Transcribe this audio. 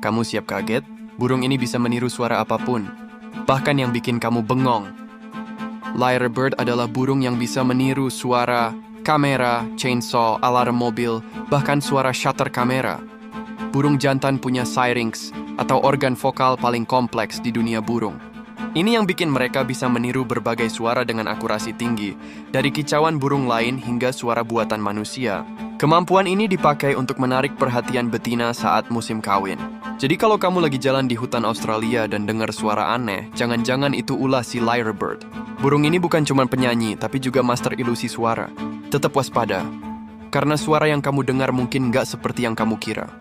Kamu siap kaget? Burung ini bisa meniru suara apapun, bahkan yang bikin kamu bengong. Lyrebird adalah burung yang bisa meniru suara kamera, chainsaw, alarm mobil, bahkan suara shutter kamera. Burung jantan punya syrinx atau organ vokal paling kompleks di dunia burung. Ini yang bikin mereka bisa meniru berbagai suara dengan akurasi tinggi, dari kicauan burung lain hingga suara buatan manusia. Kemampuan ini dipakai untuk menarik perhatian betina saat musim kawin. Jadi kalau kamu lagi jalan di hutan Australia dan dengar suara aneh, jangan-jangan itu ulah si lyrebird. Burung ini bukan cuma penyanyi, tapi juga master ilusi suara. Tetap waspada, karena suara yang kamu dengar mungkin nggak seperti yang kamu kira.